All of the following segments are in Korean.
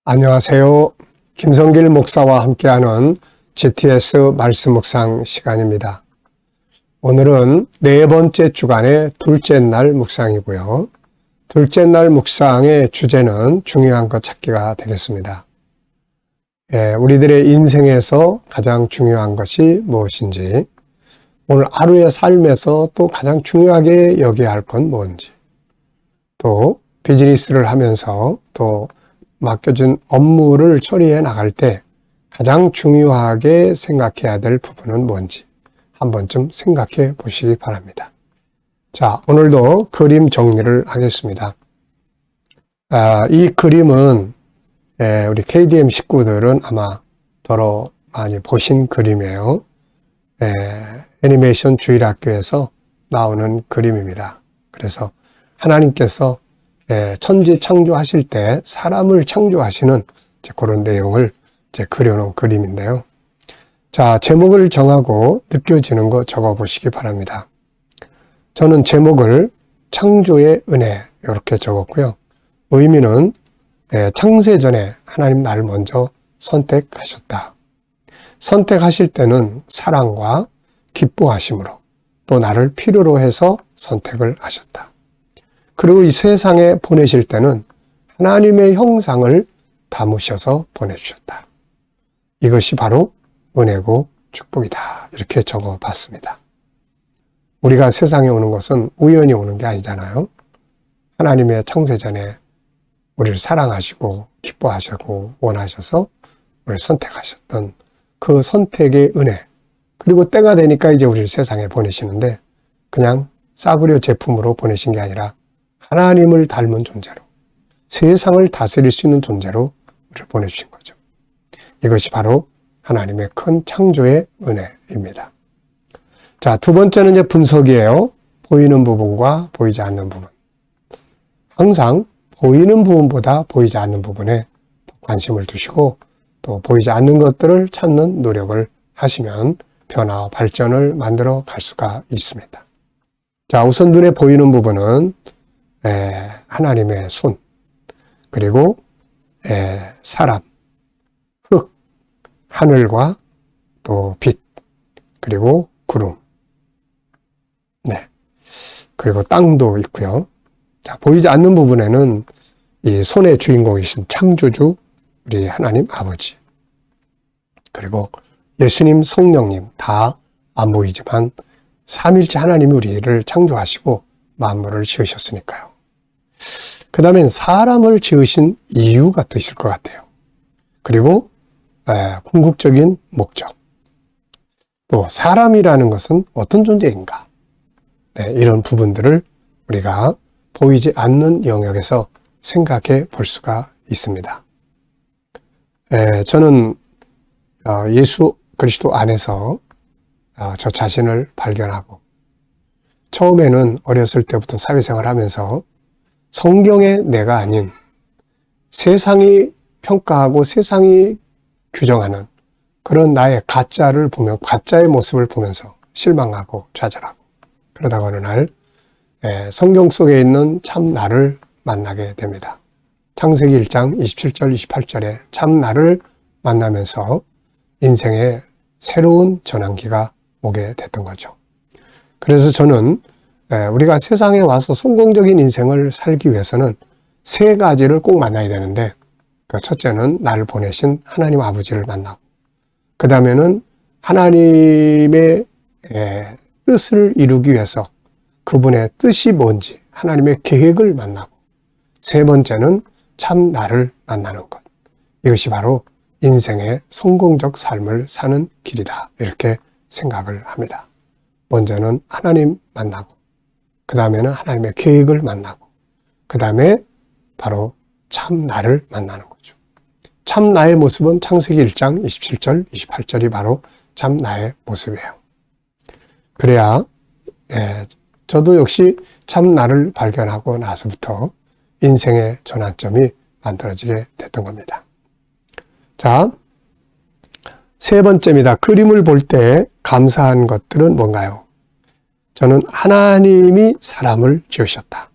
안녕하세요. 김성길 목사와 함께하는 GTS 말씀 묵상 시간입니다. 오늘은 네 번째 주간의 둘째 날 묵상이고요. 둘째 날 묵상의 주제는 중요한 것 찾기가 되겠습니다. 우리들의 인생에서 가장 중요한 것이 무엇인지, 오늘 하루의 삶에서 또 가장 중요하게 여겨야 할 건 뭔지, 또 비즈니스를 하면서 또 맡겨준 업무를 처리해 나갈 때 가장 중요하게 생각해야 될 부분은 뭔지 한 번쯤 생각해 보시기 바랍니다. 자, 오늘도 그림 정리를 하겠습니다. 이 그림은 우리 KDM 식구들은 아마 더러 많이 보신 그림이에요. 애니메이션 주일학교에서 나오는 그림입니다. 그래서 하나님께서 천지 창조하실 때 사람을 창조하시는 그런 내용을 그려놓은 그림인데요. 자, 제목을 정하고 느껴지는 거 적어보시기 바랍니다. 저는 제목을 창조의 은혜 이렇게 적었고요. 의미는 창세전에 하나님 나를 먼저 선택하셨다. 선택하실 때는 사랑과 기뻐하심으로 또 나를 필요로 해서 선택을 하셨다. 그리고 이 세상에 보내실 때는 하나님의 형상을 담으셔서 보내주셨다. 이것이 바로 은혜고 축복이다. 이렇게 적어봤습니다. 우리가 세상에 오는 것은 우연히 오는 게 아니잖아요. 하나님의 창세전에 우리를 사랑하시고 기뻐하시고 원하셔서 우리를 선택하셨던 그 선택의 은혜, 그리고 때가 되니까 이제 우리를 세상에 보내시는데 그냥 싸구려 제품으로 보내신 게 아니라 하나님을 닮은 존재로, 세상을 다스릴 수 있는 존재로 우리를 보내주신 거죠. 이것이 바로 하나님의 큰 창조의 은혜입니다. 자, 두 번째는 이제 분석이에요. 보이는 부분과 보이지 않는 부분. 항상 보이는 부분보다 보이지 않는 부분에 관심을 두시고 또 보이지 않는 것들을 찾는 노력을 하시면 변화와 발전을 만들어 갈 수가 있습니다. 자, 우선 눈에 보이는 부분은 하나님의 손, 그리고 사람, 흙, 하늘과 또 빛, 그리고 구름, 그리고 땅도 있고요. 자, 보이지 않는 부분에는 이 손의 주인공이신 창조주 우리 하나님 아버지, 그리고 예수님, 성령님 다 안 보이지만 삼일째 하나님이 우리를 창조하시고 만물을 지으셨으니까요. 그 다음엔 사람을 지으신 이유가 또 있을 것 같아요. 그리고 궁극적인 목적, 또 사람이라는 것은 어떤 존재인가, 이런 부분들을 우리가 보이지 않는 영역에서 생각해 볼 수가 있습니다. 저는 예수 그리스도 안에서 저 자신을 발견하고, 처음에는 어렸을 때부터 사회생활을 하면서 성경의 내가 아닌 세상이 평가하고 세상이 규정하는 그런 나의 가짜를 보면, 가짜의 모습을 보면서 실망하고 좌절하고, 그러다가 어느 날 성경 속에 있는 참 나를 만나게 됩니다. 창세기 1장 27절 28절에 참 나를 만나면서 인생의 새로운 전환기가 오게 됐던 거죠. 그래서 저는 우리가 세상에 와서 성공적인 인생을 살기 위해서는 세 가지를 꼭 만나야 되는데, 그 첫째는 나를 보내신 하나님 아버지를 만나고, 그 다음에는 하나님의 뜻을 이루기 위해서 그분의 뜻이 뭔지, 하나님의 계획을 만나고, 세 번째는 참 나를 만나는 것. 이것이 바로 인생의 성공적 삶을 사는 길이다. 이렇게 생각을 합니다. 먼저는 하나님 만나고, 그 다음에는 하나님의 계획을 만나고, 그 다음에 바로 참 나를 만나는 거죠. 참 나의 모습은 창세기 1장 27절, 28절이 바로 참 나의 모습이에요. 그래야 저도 역시 참 나를 발견하고 나서부터 인생의 전환점이 만들어지게 됐던 겁니다. 자, 세 번째입니다. 그림을 볼 때 감사한 것들은 뭔가요? 저는 하나님이 사람을 지으셨다.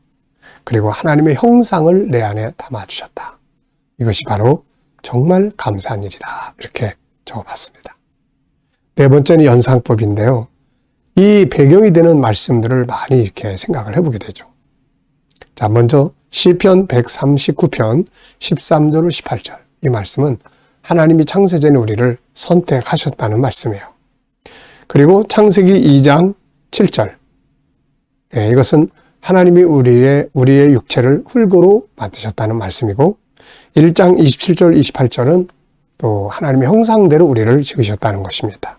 그리고 하나님의 형상을 내 안에 담아주셨다. 이것이 바로 정말 감사한 일이다. 이렇게 적어봤습니다. 네 번째는 연상법인데요. 이 배경이 되는 말씀들을 많이 이렇게 생각을 해보게 되죠. 자, 먼저 시편 139편 13절 18절. 이 말씀은 하나님이 창세전에 우리를 선택하셨다는 말씀이에요. 그리고 창세기 2장 7절. 네, 이것은 하나님이 우리의 육체를 흙으로 만드셨다는 말씀이고, 1장 27절 28절은 또 하나님의 형상대로 우리를 지으셨다는 것입니다.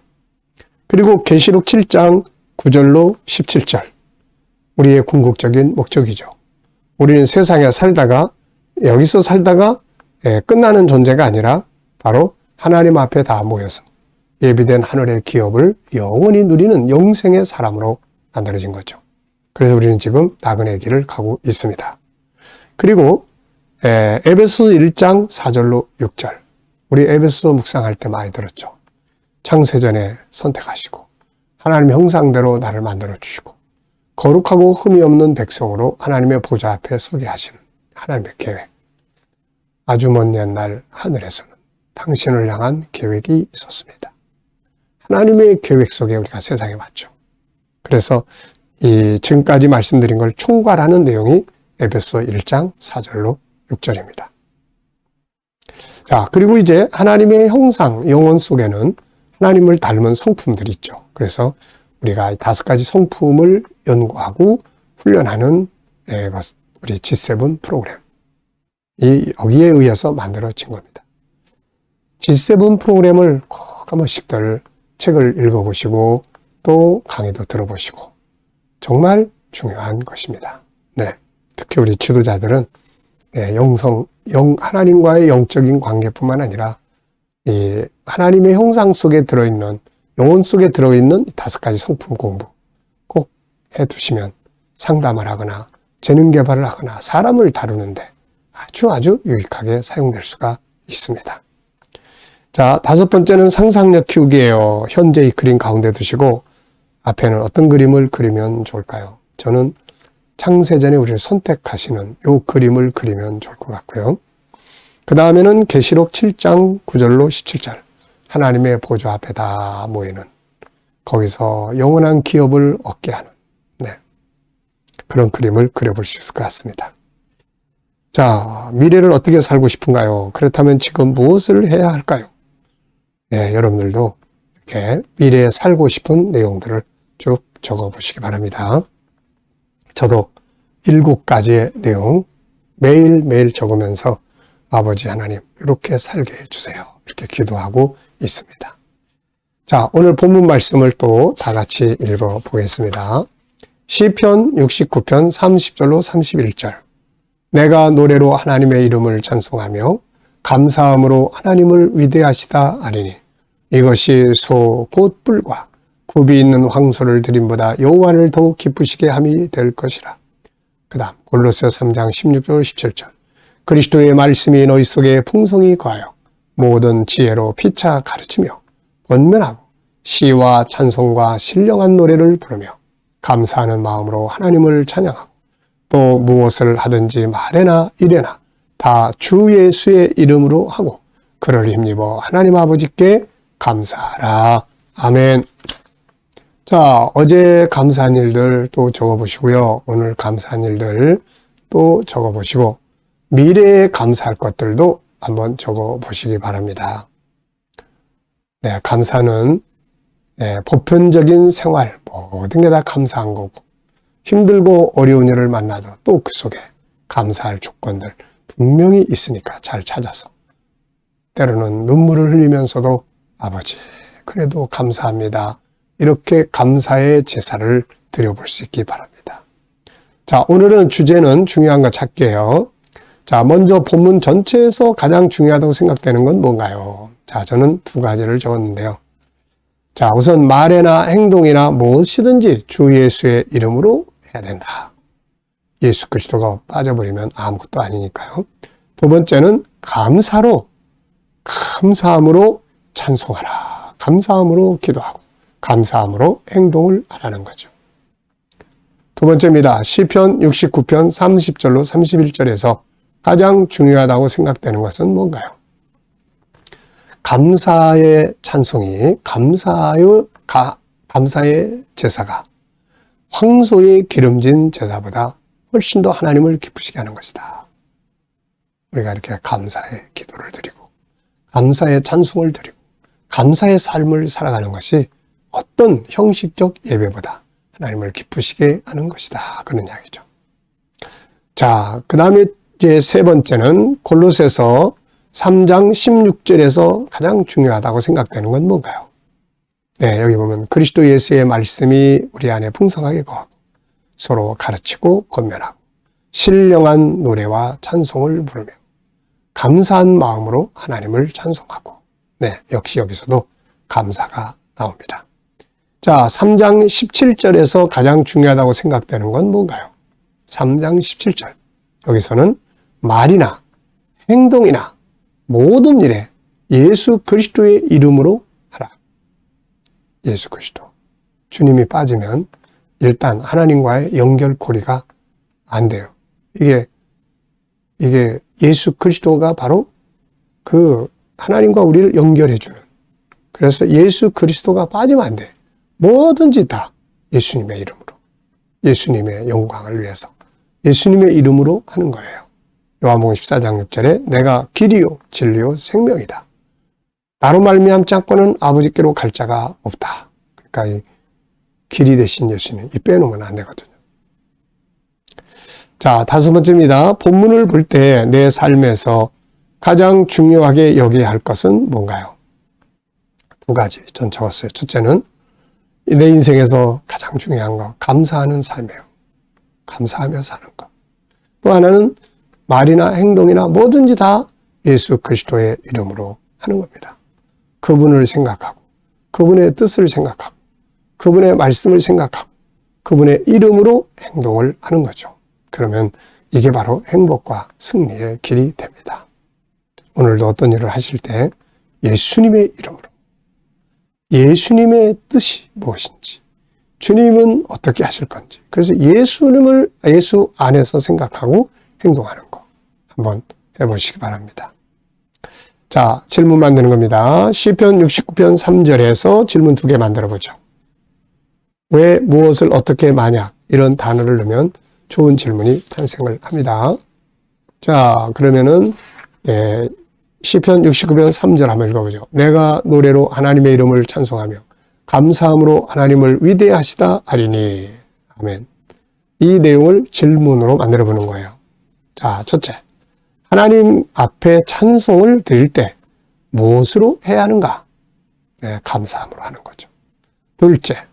그리고 계시록 7장 9절로 17절. 우리의 궁극적인 목적이죠. 우리는 세상에 살다가, 여기서 살다가 끝나는 존재가 아니라 바로 하나님 앞에 다 모여서 예비된 하늘의 기업을 영원히 누리는 영생의 사람으로 만들어진 거죠. 그래서 우리는 지금 나그네 길을 가고 있습니다. 그리고 에베소 1장 4절로 6절. 우리 에베소 묵상할 때 많이 들었죠. 창세전에 선택하시고 하나님의 형상대로 나를 만들어주시고 거룩하고 흠이 없는 백성으로 하나님의 보좌 앞에 서게 하시는 하나님의 계획. 아주 먼 옛날 하늘에서는 당신을 향한 계획이 있었습니다. 하나님의 계획 속에 우리가 세상에 왔죠. 그래서 이 지금까지 말씀드린 걸 총괄하는 내용이 에베소 1장 4절로 6절입니다. 자, 그리고 이제 하나님의 형상, 영혼 속에는 하나님을 닮은 성품들이 있죠. 그래서 우리가 5가지 성품을 연구하고 훈련하는 우리 G7 프로그램. 여기에 의해서 만들어진 겁니다. G7 프로그램을 꼭 한 번씩들 책을 읽어보시고 또 강의도 들어보시고 정말 중요한 것입니다. 네. 특히 우리 지도자들은 하나님과의 영적인 관계뿐만 아니라 이 하나님의 형상 속에 들어있는, 영혼 속에 들어있는 5가지 성품 공부 꼭 해두시면 상담을 하거나 재능 개발을 하거나 사람을 다루는데 아주 유익하게 사용될 수가 있습니다. 자, 5번째는 상상력 키우기예요. 현재 이 그림 가운데 두시고 앞에는 어떤 그림을 그리면 좋을까요? 저는 창세전에 우리를 선택하시는 이 그림을 그리면 좋을 것 같고요. 그 다음에는 계시록 7장 9절로 17절. 하나님의 보좌 앞에 다 모이는, 거기서 영원한 기업을 얻게 하는 그런 그림을 그려볼 수 있을 것 같습니다. 자, 미래를 어떻게 살고 싶은가요? 그렇다면 지금 무엇을 해야 할까요? 네, 여러분들도 이렇게 미래에 살고 싶은 내용들을 쭉 적어보시기 바랍니다. 저도 7가지의 내용 매일매일 적으면서 아버지 하나님 이렇게 살게 해주세요. 이렇게 기도하고 있습니다. 자, 오늘 본문 말씀을 또 다 같이 읽어보겠습니다. 시편 69편 30절로 31절. 내가 노래로 하나님의 이름을 찬송하며 감사함으로 하나님을 위대하시다 하리니 이것이 소 곧 뿔과 굽이 있는 황소를 드림보다 여호와를 더욱 기쁘시게 함이 될 것이라. 그 다음 골로새 3장 16절 17절. 그리스도의 말씀이 너희 속에 풍성히 거하여 모든 지혜로 피차 가르치며 권면하고 시와 찬송과 신령한 노래를 부르며 감사하는 마음으로 하나님을 찬양하고 또 무엇을 하든지 말에나 일에나 다 주 예수의 이름으로 하고 그를 힘입어 하나님 아버지께 감사하라. 아멘. 자, 어제 감사한 일들 또 적어보시고요. 오늘 감사한 일들 또 적어보시고 미래에 감사할 것들도 한번 적어보시기 바랍니다. 네, 감사는 보편적인 생활 모든 게 다 감사한 거고 힘들고 어려운 일을 만나도 또 그 속에 감사할 조건들 분명히 있으니까 잘 찾아서 때로는 눈물을 흘리면서도 아버지 그래도 감사합니다. 이렇게 감사의 제사를 드려볼 수 있기 바랍니다. 자, 오늘은 주제는 중요한 거 찾기예요. 자, 먼저 본문 전체에서 가장 중요하다고 생각되는 건 뭔가요? 자, 저는 2가지를 적었는데요. 자, 우선 말이나 행동이나 무엇이든지 주 예수의 이름으로 해야 된다. 예수 그리스도가 빠져버리면 아무것도 아니니까요. 2번째는 감사함으로 찬송하라. 감사함으로 기도하고 감사함으로 행동을 하라는 거죠. 2번째입니다. 시편 69편 30절로 31절에서 가장 중요하다고 생각되는 것은 뭔가요? 감사의 찬송이, 감사의 제사가 황소의 기름진 제사보다 훨씬 더 하나님을 기쁘시게 하는 것이다. 우리가 이렇게 감사의 기도를 드리고 감사의 찬송을 드리고 감사의 삶을 살아가는 것이 어떤 형식적 예배보다 하나님을 기쁘시게 하는 것이다. 그런 이야기죠. 자, 그 다음에 이제 세 번째는 골로새서 3장 16절에서 가장 중요하다고 생각되는 건 뭔가요? 네, 여기 보면 그리스도 예수의 말씀이 우리 안에 풍성하게 거하고 서로 가르치고 권면하고 신령한 노래와 찬송을 부르며 감사한 마음으로 하나님을 찬송하고, 네, 역시 여기서도 감사가 나옵니다. 자, 3장 17절에서 가장 중요하다고 생각되는 건 뭔가요? 3장 17절. 여기서는 말이나 행동이나 모든 일에 예수 그리스도의 이름으로 하라. 예수 그리스도. 주님이 빠지면 일단 하나님과의 연결고리가 안 돼요. 이게 예수 그리스도가 바로 그 하나님과 우리를 연결해주는. 그래서 예수 그리스도가 빠지면 안 돼. 뭐든지 다 예수님의 이름으로, 예수님의 영광을 위해서 예수님의 이름으로 하는 거예요. 요한복음 14장 6절에 내가 길이요 진리요 생명이다. 나로 말미암지 않고는 아버지께로 갈 자가 없다. 그러니까 이 길이 되신 예수님, 이 빼놓으면 안 되거든요. 자, 다섯 번째입니다. 본문을 볼 때 내 삶에서 가장 중요하게 여겨야 할 것은 뭔가요? 두 가지 전 적었어요. 첫째는 내 인생에서 가장 중요한 거, 감사하는 삶이에요. 감사하며 사는 것. 또 하나는 말이나 행동이나 뭐든지 다 예수 그리스도의 이름으로 하는 겁니다. 그분을 생각하고, 그분의 뜻을 생각하고, 그분의 말씀을 생각하고, 그분의 이름으로 행동을 하는 거죠. 그러면 이게 바로 행복과 승리의 길이 됩니다. 오늘도 어떤 일을 하실 때 예수님의 이름으로, 예수님의 뜻이 무엇인지, 주님은 어떻게 하실 건지, 그래서 예수 안에서 생각하고 행동하는 거 한번 해보시기 바랍니다. 자, 질문 만드는 겁니다. 시편 69편 3절에서 질문 2개 만들어 보죠. 왜, 무엇을, 어떻게, 만약 이런 단어를 넣으면 좋은 질문이 탄생을 합니다. 자, 그러면은 시편 69편 3절 한번 읽어보죠. 내가 노래로 하나님의 이름을 찬송하며 감사함으로 하나님을 위대하시다 하리니. 아멘. 이 내용을 질문으로 만들어 보는 거예요. 자, 첫째, 하나님 앞에 찬송을 드릴 때 무엇으로 해야 하는가? 네, 감사함으로 하는 거죠. 둘째,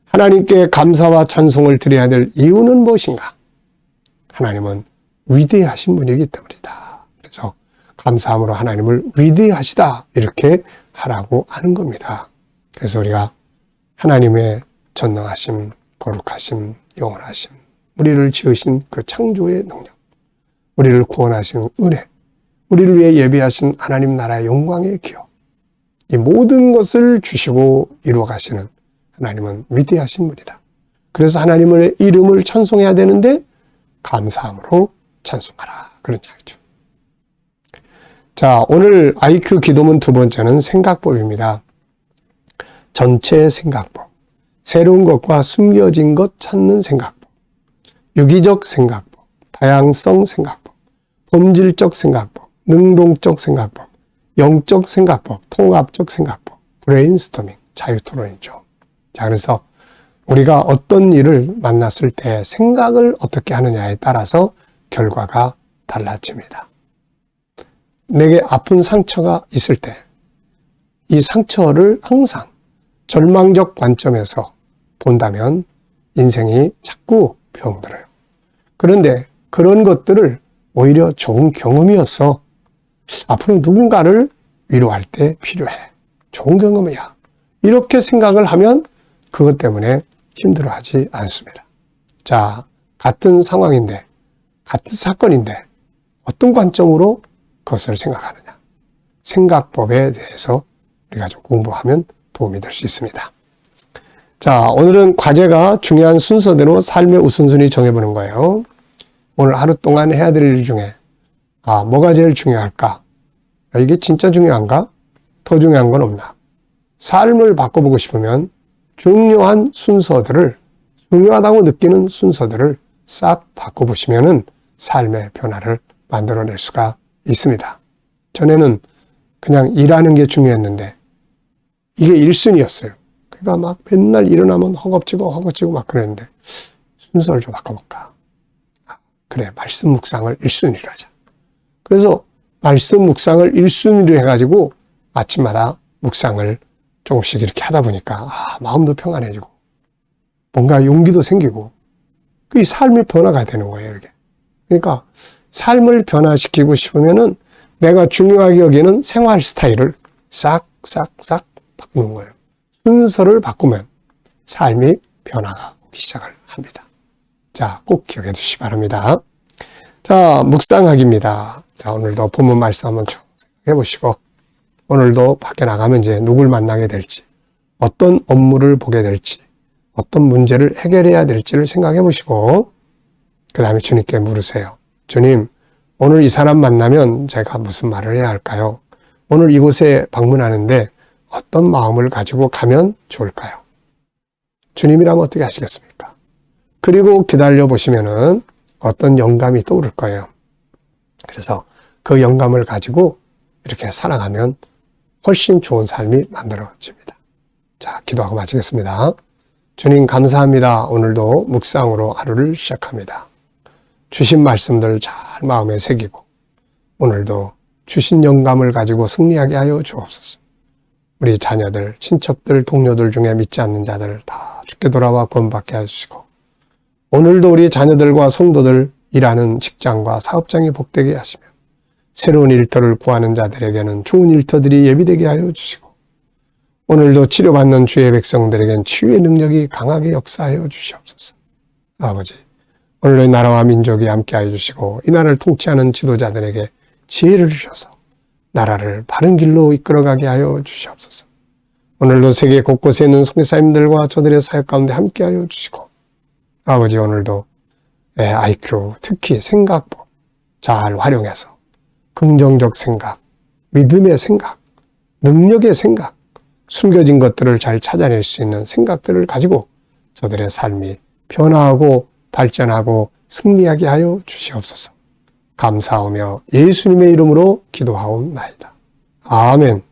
하나님께 감사와 찬송을 드려야 될 이유는 무엇인가? 하나님은 위대하신 분이기 때문이다. 그래서 감사함으로 하나님을 위대하시다 이렇게 하라고 하는 겁니다. 그래서 우리가 하나님의 전능하심, 거룩하심, 영원하심, 우리를 지으신 그 창조의 능력, 우리를 구원하신 은혜, 우리를 위해 예비하신 하나님 나라의 영광의 기업, 이 모든 것을 주시고 이루어 가시는 하나님은 위대하신 분이다. 그래서 하나님의 이름을 찬송해야 되는데 감사함으로 찬송하라. 그런 이야기죠. 자, 오늘 IQ 기도문 두 번째는 생각법입니다. 전체 생각법, 새로운 것과 숨겨진 것 찾는 생각법, 유기적 생각법, 다양성 생각법, 본질적 생각법, 능동적 생각법, 영적 생각법, 통합적 생각법, 브레인스토밍, 자유토론이죠. 자, 그래서 우리가 어떤 일을 만났을 때 생각을 어떻게 하느냐에 따라서 결과가 달라집니다. 내게 아픈 상처가 있을 때 이 상처를 항상 절망적 관점에서 본다면 인생이 자꾸 병들어요. 그런데 그런 것들을 오히려 좋은 경험이었어. 앞으로 누군가를 위로할 때 필요해. 좋은 경험이야. 이렇게 생각을 하면 그것 때문에 힘들어하지 않습니다. 자, 같은 상황인데, 같은 사건인데 어떤 관점으로 그것을 생각하느냐. 생각법에 대해서 우리가 좀 공부하면 도움이 될 수 있습니다. 자, 오늘은 과제가 중요한 순서대로 삶의 우선순위 정해보는 거예요. 오늘 하루 동안 해야 될 일 중에 뭐가 제일 중요할까? 이게 진짜 중요한가? 더 중요한 건 없나? 삶을 바꿔보고 싶으면 중요한 순서들을, 중요하다고 느끼는 순서들을 싹 바꿔보시면은 삶의 변화를 만들어낼 수가 있습니다. 전에는 그냥 일하는 게 중요했는데 이게 1순위였어요. 그러니까 막 맨날 일어나면 허겁지겁 막 그랬는데 순서를 좀 바꿔볼까? 그래, 말씀 묵상을 1순위로 하자. 그래서 말씀 묵상을 1순위로 해가지고 아침마다 묵상을 조금씩 이렇게 하다 보니까 마음도 평안해지고 뭔가 용기도 생기고 그 삶의 변화가 되는 거예요, 이게. 그러니까 삶을 변화시키고 싶으면은 내가 중요하게 여기는 생활 스타일을 싹 바꾸는 거예요. 순서를 바꾸면 삶이 변화가 오기 시작을 합니다. 자, 꼭 기억해 두시기 바랍니다. 자, 묵상하기입니다. 자, 오늘도 본문 말씀 한번 쭉 생각해 보시고 오늘도 밖에 나가면 이제 누굴 만나게 될지, 어떤 업무를 보게 될지, 어떤 문제를 해결해야 될지를 생각해 보시고 그 다음에 주님께 물으세요. 주님, 오늘 이 사람 만나면 제가 무슨 말을 해야 할까요? 오늘 이곳에 방문하는데 어떤 마음을 가지고 가면 좋을까요? 주님이라면 어떻게 하시겠습니까? 그리고 기다려 보시면은 어떤 영감이 떠오를 거예요. 그래서 그 영감을 가지고 이렇게 살아가면 훨씬 좋은 삶이 만들어집니다. 자, 기도하고 마치겠습니다. 주님 감사합니다. 오늘도 묵상으로 하루를 시작합니다. 주신 말씀들 잘 마음에 새기고 오늘도 주신 영감을 가지고 승리하게 하여 주옵소서. 우리 자녀들, 친척들, 동료들 중에 믿지 않는 자들 다 주께 돌아와 구원받게 해주시고 오늘도 우리 자녀들과 성도들 일하는 직장과 사업장이 복되게 하시며 새로운 일터를 구하는 자들에게는 좋은 일터들이 예비되게 하여 주시고 오늘도 치료받는 주의 백성들에겐 치유의 능력이 강하게 역사하여 주시옵소서. 아버지, 오늘의 나라와 민족이 함께하여 주시고 이 나라를 통치하는 지도자들에게 지혜를 주셔서 나라를 바른 길로 이끌어가게 하여 주시옵소서. 오늘도 세계 곳곳에 있는 선교사님들과 저들의 사역 가운데 함께하여 주시고 아버지, 오늘도 IQ, 특히 생각법 잘 활용해서 긍정적 생각, 믿음의 생각, 능력의 생각, 숨겨진 것들을 잘 찾아낼 수 있는 생각들을 가지고 저들의 삶이 변화하고 발전하고 승리하게 하여 주시옵소서. 감사하며 예수님의 이름으로 기도하옵나이다. 아멘.